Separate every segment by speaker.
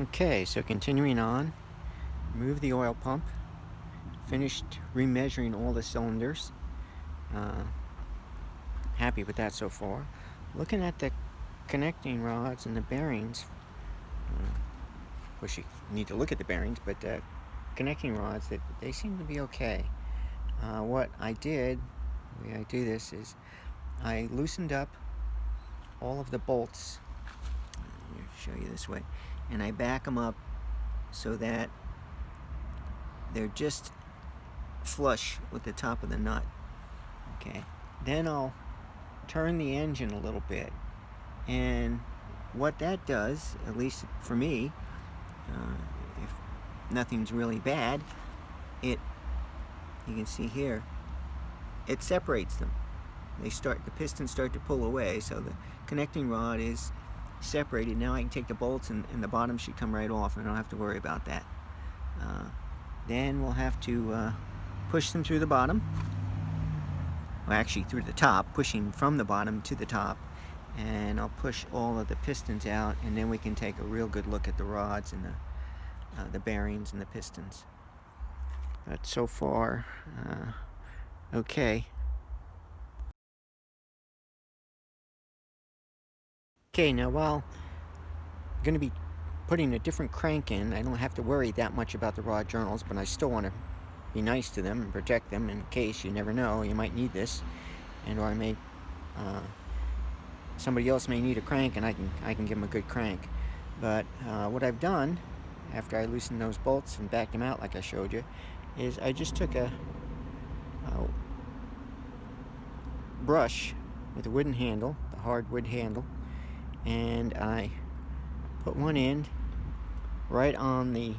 Speaker 1: Okay, so continuing on, remove the oil pump, finished remeasuring all the cylinders. Happy with that so far. Looking at the connecting rods and the bearings, of course you need to look at the bearings, but the connecting rods, they seem to be okay. What I did, the way I do this is I loosened up all of the bolts. Let me show you this way, and I back them up so that they're just flush with the top of the nut. Okay, then I'll turn the engine a little bit, and what that does, at least for me, if nothing's really bad, you can see here, it separates them. The pistons start to pull away, so the connecting rod is separated. Now I can take the bolts and the bottom should come right off, and I don't have to worry about that. Then we'll have to push them through the bottom, well, actually through the top, pushing from the bottom to the top, and I'll push all of the pistons out, and then we can take a real good look at the rods and the bearings and the pistons. But so far, okay. Okay, now while I'm going to be putting a different crank in, I don't have to worry that much about the rod journals, but I still want to be nice to them and protect them in case, you never know, you might need this, and or I may somebody else may need a crank, and I can give them a good crank. But what I've done after I loosened those bolts and backed them out like I showed you is I just took a brush with a wooden handle, the hard wood handle, and I put one in right on the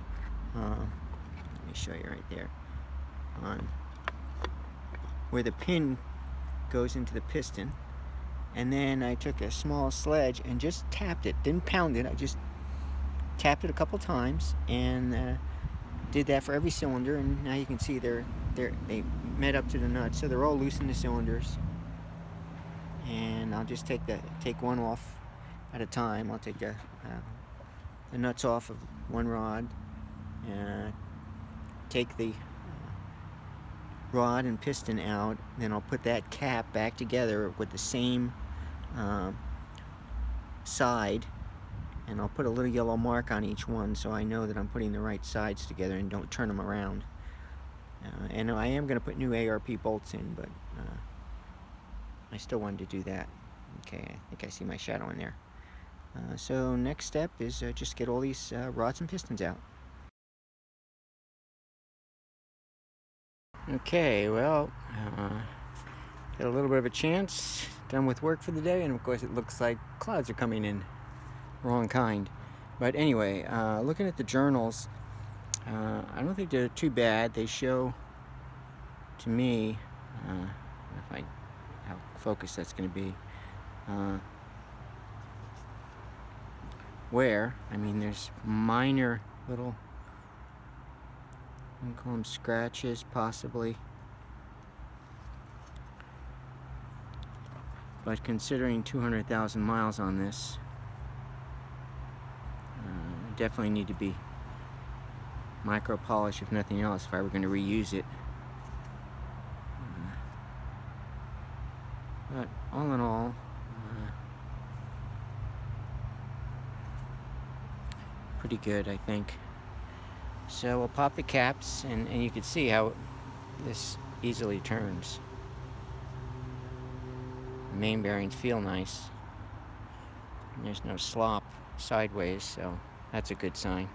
Speaker 1: let me show you right there, on where the pin goes into the piston, and then I took a small sledge and just tapped it, didn't pound it, I just tapped it a couple times, and did that for every cylinder, and now you can see they met up to the nuts, so they're all loose in the cylinders. And I'll just take one off at a time. I'll take the nuts off of one rod, take the rod and piston out, then I'll put that cap back together with the same side, and I'll put a little yellow mark on each one so I know that I'm putting the right sides together and don't turn them around. And I am going to put new ARP bolts in, but I still wanted to do that. Okay, I think I see my shadow in there. So next step is just get all these rods and pistons out. Okay, well, got a little bit of a chance, done with work for the day, and of course it looks like clouds are coming in. Wrong kind. But anyway, looking at the journals, I don't think they're too bad. They show to me, how focused that's going to be, I mean, there's minor little, I'm going to call them scratches, possibly. But considering 200,000 miles on this, definitely need to be micro polish, if nothing else, if I were going to reuse it. But all in all, pretty good, I think. So we'll pop the caps, and you can see how this easily turns. The main bearings feel nice, and there's no slop sideways, so that's a good sign.